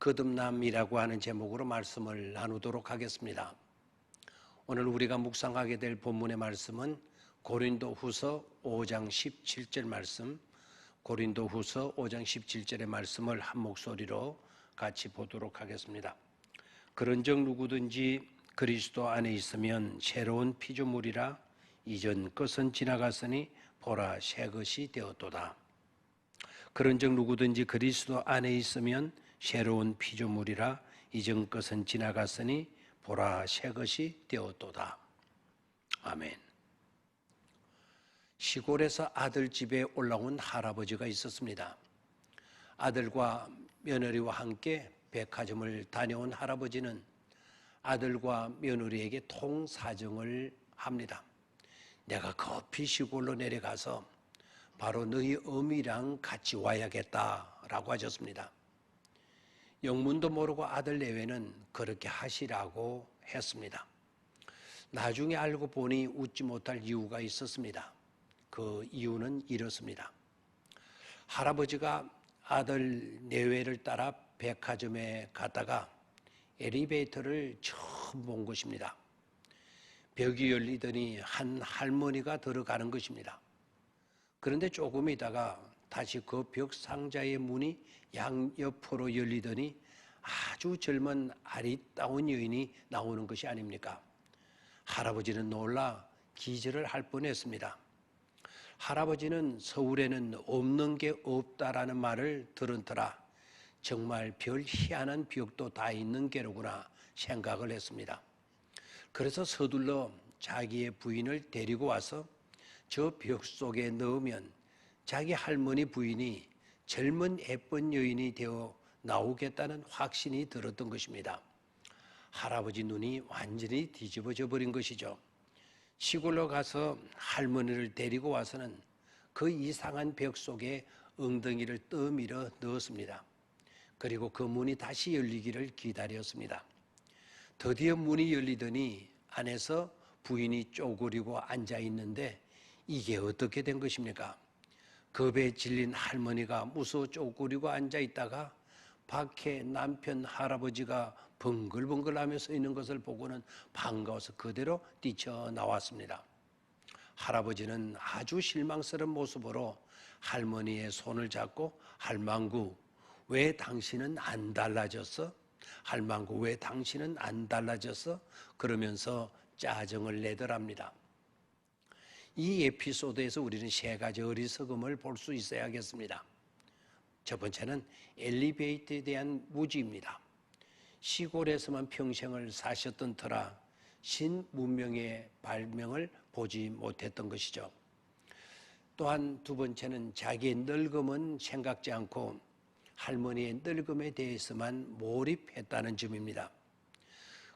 거듭남이라고 하는 제목으로 말씀을 나누도록 하겠습니다. 오늘 우리가 묵상하게 될 본문의 말씀은 고린도후서 5장 17절 말씀, 고린도후서 5장 17절의 말씀을 한 목소리로 같이 보도록 하겠습니다. 그런즉 누구든지 그리스도 안에 있으면 새로운 피조물이라, 이전 것은 지나갔으니 보라 새 것이 되었도다. 그런즉 누구든지 그리스도 안에 있으면 새로운 피조물이라, 이전 것은 지나갔으니 보라 새 것이 되었도다. 아멘. 시골에서 아들 집에 올라온 할아버지가 있었습니다. 아들과 며느리와 함께 백화점을 다녀온 할아버지는 아들과 며느리에게 통사정을 합니다. 내가 급히 시골로 내려가서 바로 너희 어미랑 같이 와야겠다라고 하셨습니다. 영문도 모르고 아들 내외는 그렇게 하시라고 했습니다. 나중에 알고 보니 웃지 못할 이유가 있었습니다. 그 이유는 이렇습니다. 할아버지가 아들 내외를 따라 백화점에 갔다가 엘리베이터를 처음 본 것입니다. 벽이 열리더니 한 할머니가 들어가는 것입니다. 그런데 조금 있다가 다시 그 벽 상자의 문이 양옆으로 열리더니 아주 젊은 아리따운 여인이 나오는 것이 아닙니까? 할아버지는 놀라 기절을 할 뻔했습니다. 할아버지는 서울에는 없는 게 없다라는 말을 들은 터라 정말 별 희한한 벽도 다 있는 게로구나 생각을 했습니다. 그래서 서둘러 자기의 부인을 데리고 와서 저 벽 속에 넣으면 자기 할머니 부인이 젊은 예쁜 여인이 되어 나오겠다는 확신이 들었던 것입니다. 할아버지 눈이 완전히 뒤집어져 버린 것이죠. 시골로 가서 할머니를 데리고 와서는 그 이상한 벽 속에 엉덩이를 떠밀어 넣었습니다. 그리고 그 문이 다시 열리기를 기다렸습니다. 드디어 문이 열리더니 안에서 부인이 쪼그리고 앉아 있는데 이게 어떻게 된 것입니까? 겁에 질린 할머니가 무서워 쪼그리고 앉아 있다가 밖에 남편 할아버지가 벙글벙글하며 서 있는 것을 보고는 반가워서 그대로 뛰쳐나왔습니다. 할아버지는 아주 실망스러운 모습으로 할머니의 손을 잡고 할망구 왜 당신은 안 달라졌어? 할망구 왜 당신은 안 달라졌어? 그러면서 짜증을 내더랍니다. 이 에피소드에서 우리는 세 가지 어리석음을 볼 수 있어야겠습니다. 첫 번째는 엘리베이터에 대한 무지입니다. 시골에서만 평생을 사셨던 터라 신문명의 발명을 보지 못했던 것이죠. 또한 두 번째는 자기의 늙음은 생각지 않고 할머니의 늙음에 대해서만 몰입했다는 점입니다.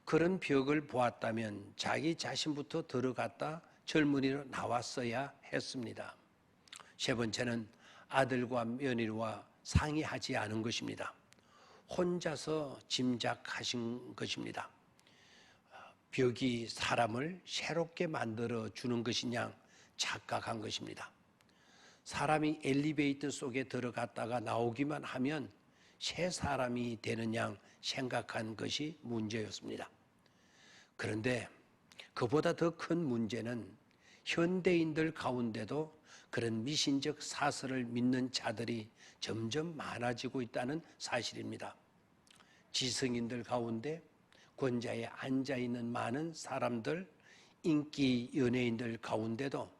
그런 벽을 보았다면 자기 자신부터 들어갔다 젊은이로 나왔어야 했습니다. 세 번째는 아들과 며느리와 상의하지 않은 것입니다. 혼자서 짐작하신 것입니다. 벽이 사람을 새롭게 만들어 주는 것이냐 착각한 것입니다. 사람이 엘리베이터 속에 들어갔다가 나오기만 하면 새 사람이 되는 양 생각한 것이 문제였습니다. 그런데 그보다 더 큰 문제는 현대인들 가운데도 그런 미신적 사설을 믿는 자들이 점점 많아지고 있다는 사실입니다. 지성인들 가운데 권좌에 앉아있는 많은 사람들, 인기 연예인들 가운데도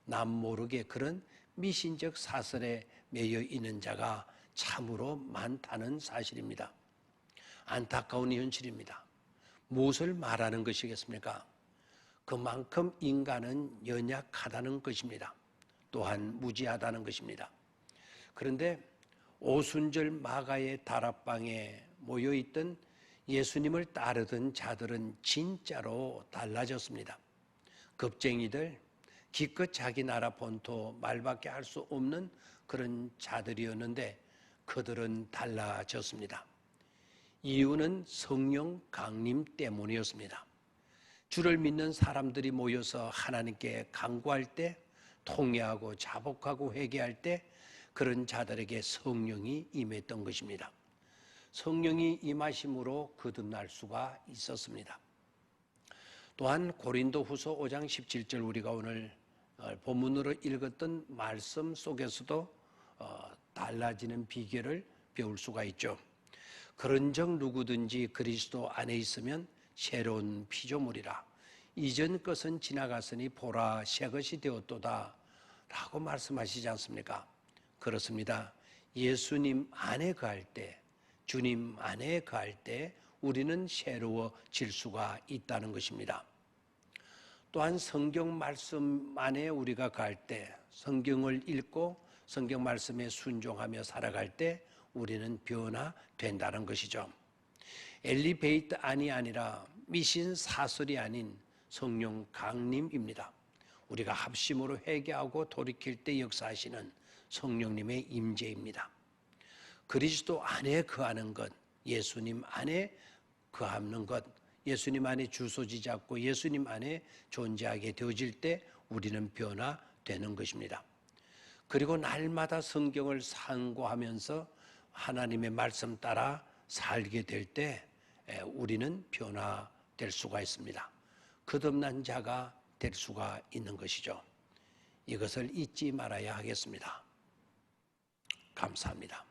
남 모르게 그런 미신적 사설에 매여 있는 자가 참으로 많다는 사실입니다. 안타까운 현실입니다. 무엇을 말하는 것이겠습니까? 그만큼 인간은 연약하다는 것입니다. 또한 무지하다는 것입니다. 그런데 오순절 마가의 다락방에 모여있던 예수님을 따르던 자들은 진짜로 달라졌습니다. 겁쟁이들, 기껏 자기 나라 본토 말밖에 할 수 없는 그런 자들이었는데 그들은 달라졌습니다. 이유는 성령 강림 때문이었습니다. 주를 믿는 사람들이 모여서 하나님께 간구할 때, 통회하고 자복하고 회개할 때 그런 자들에게 성령이 임했던 것입니다. 성령이 임하심으로 거듭날 수가 있었습니다. 또한 고린도후서 5장 17절 우리가 오늘 본문으로 읽었던 말씀 속에서도 달라지는 비결을 배울 수가 있죠. 그런즉 누구든지 그리스도 안에 있으면 새로운 피조물이라. 이전 것은 지나갔으니 보라 새 것이 되었도다 라고 말씀하시지 않습니까? 그렇습니다. 예수님 안에 거할 때, 주님 안에 거할 때 우리는 새로워질 수가 있다는 것입니다. 또한 성경 말씀 안에 우리가 갈 때, 성경을 읽고 성경 말씀에 순종하며 살아갈 때 우리는 변화된다는 것이죠. 엘리베이터 안이 아니라 미신 사설이 아닌 성령 강림입니다. 우리가 합심으로 회개하고 돌이킬 때 역사하시는 성령님의 임재입니다. 그리스도 안에 거하는 것, 예수님 안에 거하는 것, 예수님 안에 주소지 잡고 예수님 안에 존재하게 되어질 때 우리는 변화되는 것입니다. 그리고 날마다 성경을 상고하면서 하나님의 말씀 따라 살게 될 때 우리는 변화될 수가 있습니다. 거듭난 자가 될 수가 있는 것이죠. 이것을 잊지 말아야 하겠습니다. 감사합니다.